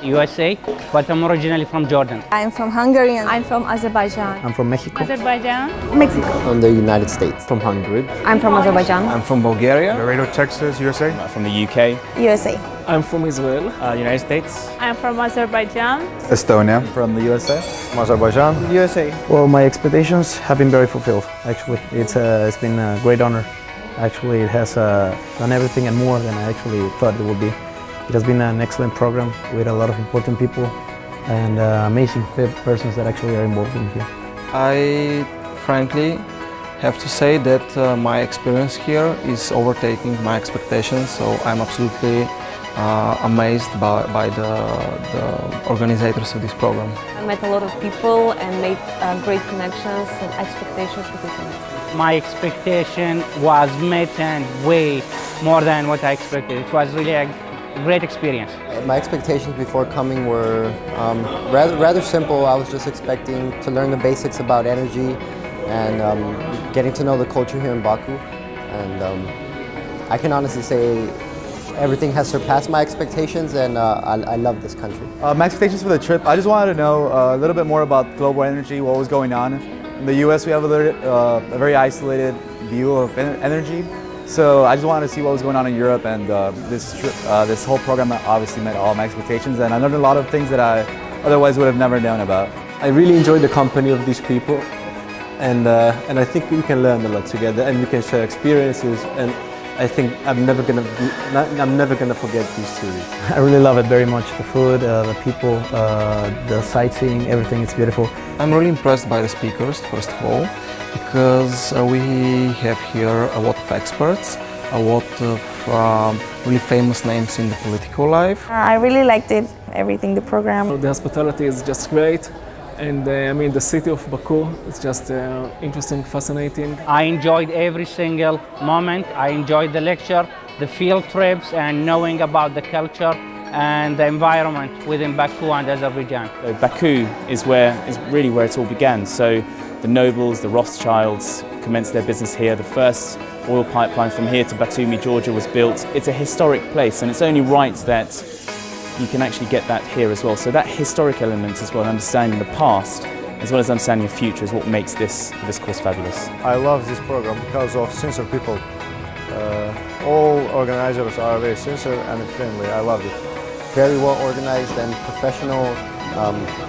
USA, but I'm originally from Jordan. I'm from Hungary. I'm from Azerbaijan. I'm from Mexico. Azerbaijan. Mexico. From the United States. From Hungary. I'm from Azerbaijan. I'm from Bulgaria. Laredo, Texas, USA. From the UK. USA. I'm from Israel. United States. I'm from Azerbaijan. Estonia. From the USA. From Azerbaijan. USA. Well, my expectations have been very fulfilled, actually. It's been a great honor. Actually, it has done everything and more than I actually thought it would be. It has been an excellent program with a lot of important people and amazing persons that actually are involved in here. I frankly have to say that my experience here is overtaking my expectations, so I'm absolutely amazed by the organizers of this program. I met a lot of people and made great connections and expectations with people. My expectation was met and way more than what I expected. It was really a great experience. My expectations before coming were rather simple. I was just expecting to learn the basics about energy and getting to know the culture here in Baku. And I can honestly say everything has surpassed my expectations, and I love this country. My expectations for the trip, I just wanted to know a little bit more about global energy, what was going on. In the US, we have a very isolated view of energy. So I just wanted to see what was going on in Europe, and this whole program obviously met all my expectations, and I learned a lot of things that I otherwise would have never known about. I really enjoyed the company of these people, and I think we can learn a lot together, and we can share experiences, and I think I'm never gonna forget these 2 weeks. I really love it very much. The food, the people, the sightseeing, everything, it's beautiful. I'm really impressed by the speakers, first of all, because we have here a lot of experts, a lot of really famous names in the political life. I really liked it, everything, the program. The hospitality is just great. And I mean, the city of Baku is just interesting, fascinating. I enjoyed every single moment. I enjoyed the lecture, the field trips, and knowing about the culture and the environment within Baku and Azerbaijan. Baku is really where it all began. So the nobles, the Rothschilds commenced their business here. The first oil pipeline from here to Batumi, Georgia was built. It's a historic place, and it's only right that you can actually get that here as well. So that historic element as well, understanding the past, as well as understanding the future, is what makes this course fabulous. I love this program because of sincere people. All organizers are very sincere and friendly. I love it. Very well organized and professional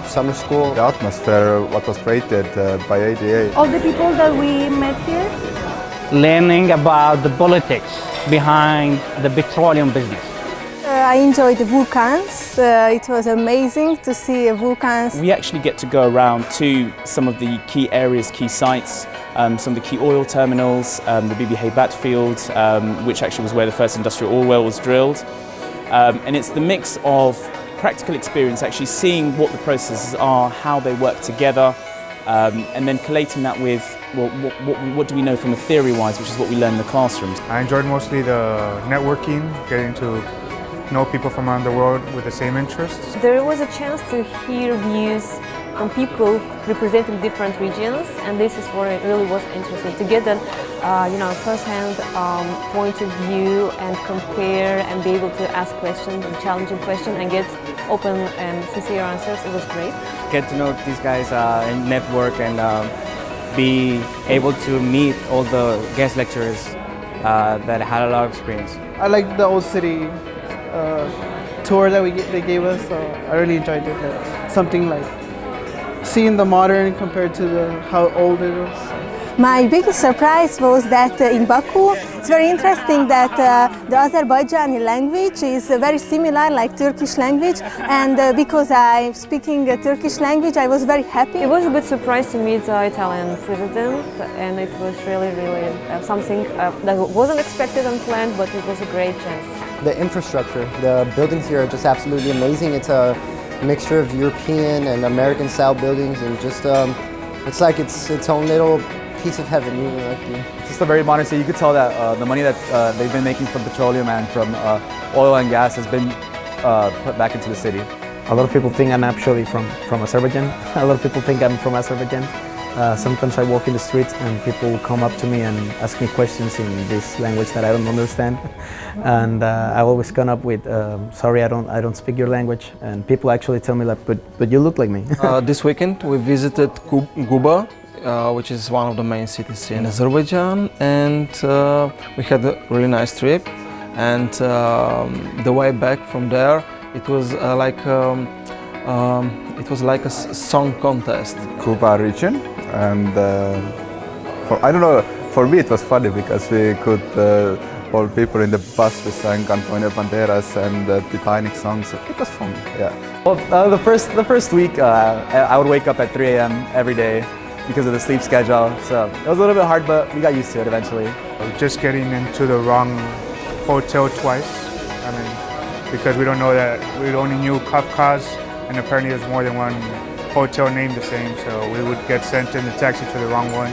summer school. The atmosphere, what was created by ADA. All the people that we met here. Learning about the politics behind the petroleum business. I enjoyed the volcans. It was amazing to see volcans. We actually get to go around to some of the key areas, key sites, some of the key oil terminals, the Bibi Heibat field, which actually was where the first industrial oil well was drilled. And it's the mix of practical experience, actually seeing what the processes are, how they work together, and then collating that with, well, what do we know from a theory-wise, which is what we learn in the classrooms. I enjoyed mostly the networking, getting to know people from around the world with the same interests. There was a chance to hear views from people representing different regions, and this is where it really was interesting to get that, first-hand point of view and compare and be able to ask questions and challenging questions and get open and sincere answers. It was great. Get to know these guys and network and be able to meet all the guest lecturers that had a lot of experience. I liked the old city tour that they gave us, so I really enjoyed it. Something like seeing the modern compared to how old it was. My biggest surprise was that in Baku, it's very interesting that the Azerbaijani language is very similar like Turkish language, and because I'm speaking Turkish language, I was very happy. It was a good surprise to meet the Italian president, and it was really something that wasn't expected and planned, but it was a great chance. The infrastructure, the buildings here are just absolutely amazing. It's a mixture of European and American style buildings, and just it's like its own little piece of heaven. It's just a very modern city. You could tell that the money that they've been making from petroleum and from oil and gas has been put back into the city. A lot of people think I'm actually from Azerbaijan. A lot of people think I'm from Azerbaijan. Sometimes I walk in the streets and people will come up to me and ask me questions in this language that I don't understand. And I always come up with, sorry, I don't speak your language. And people actually tell me, like, but you look like me. This weekend we visited Guba, which is one of the main cities in Azerbaijan, and we had a really nice trip. And the way back from there, it was like a song contest. Kuba region, and I don't know. For me, it was funny because we could all people in the bus we sang Antonio Banderas and Titanic songs. It was fun. Yeah. Well, the first week, I would wake up at 3 a.m. every day because of the sleep schedule. So it was a little bit hard, but we got used to it eventually. Just getting into the wrong hotel twice. I mean, because we don't know that we only knew Kafka's, and apparently there's more than one hotel named the same, so we would get sent in the taxi to the wrong one.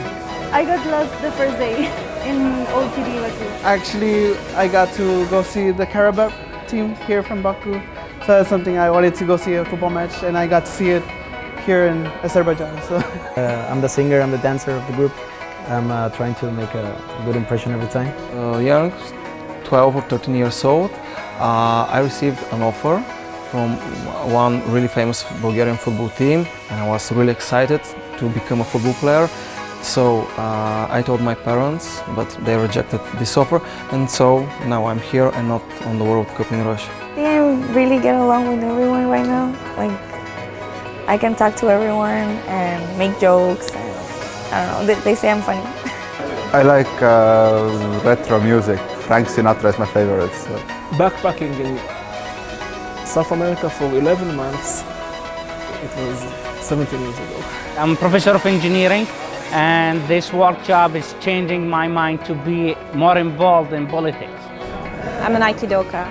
I got lost the first day in Old City, Baku. Actually, I got to go see the Karabakh team here from Baku, so that's something I wanted to go see a football match, and I got to see it here in Azerbaijan. So. I'm the singer, I'm the dancer of the group. I'm trying to make a good impression every time. Young, 12 or 13 years old, I received an offer from one really famous Bulgarian football team, and I was really excited to become a football player. So I told my parents, but they rejected this offer, and so now I'm here and not on the World Cup in Russia. I think I really get along with everyone right now. Like, I can talk to everyone and make jokes, and I don't know, they say I'm funny. I like retro music. Frank Sinatra is my favorite. So. Backpacking in South America for 11 months. It was 17 years ago. I'm a professor of engineering, and this work job is changing my mind to be more involved in politics. I'm an Aikidoka.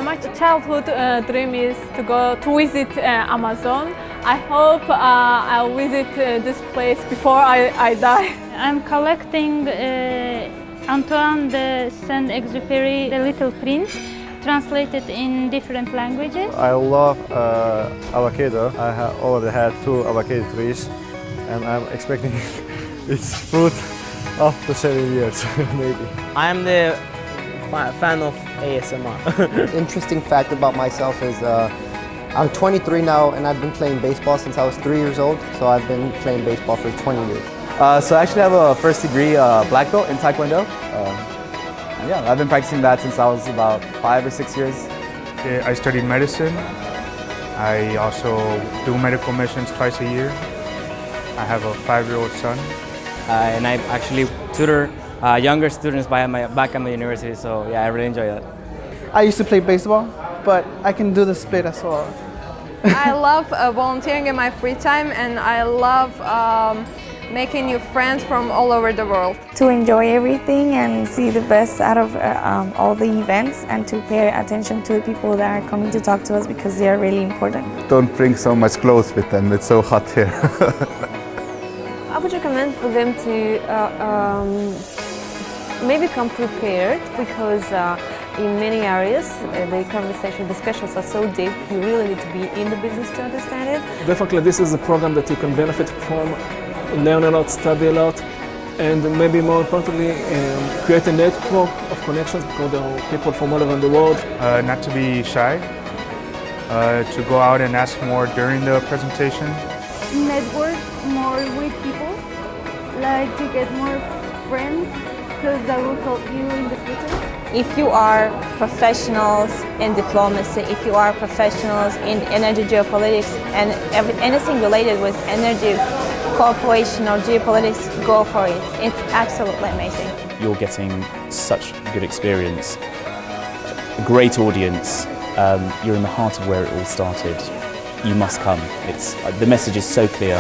My childhood dream is to visit Amazon. I hope I'll visit this place before I die. I'm collecting Antoine de Saint-Exupéry, The Little Prince, translated in different languages. I love avocado. I have already had 2 avocado trees, and I'm expecting its fruit after 7 years, maybe. I am the fan of ASMR. Interesting fact about myself is I'm 23 now, and I've been playing baseball since I was 3 years old, so I've been playing baseball for 20 years. So I actually have a first degree black belt in Taekwondo. Yeah, I've been practicing that since I was about 5 or 6 years. I studied medicine. I also do medical missions twice a year. I have a 5-year-old son. And I actually tutor younger students back at my university, so yeah, I really enjoy that. I used to play baseball, but I can do the split as well. I love volunteering in my free time, and I love making new friends from all over the world. To enjoy everything and see the best out of all the events, and to pay attention to the people that are coming to talk to us, because they are really important. Don't bring so much clothes with them, it's so hot here. I would recommend for them to maybe come prepared, because in many areas the discussions are so deep, you really need to be in the business to understand it. Definitely this is a program that you can benefit from, learn a lot, study a lot, and maybe more importantly create a network of connections, because there are people from all over the world. Not to be shy, to go out and ask more during the presentation. Network more with people, like to get more friends, because that will help you in the future. If you are professionals in diplomacy, if you are professionals in energy geopolitics and anything related with energy cooperation or geopolitics, go for it. It's absolutely amazing. You're getting such good experience, a great audience. You're in the heart of where it all started. You must come. The message is so clear.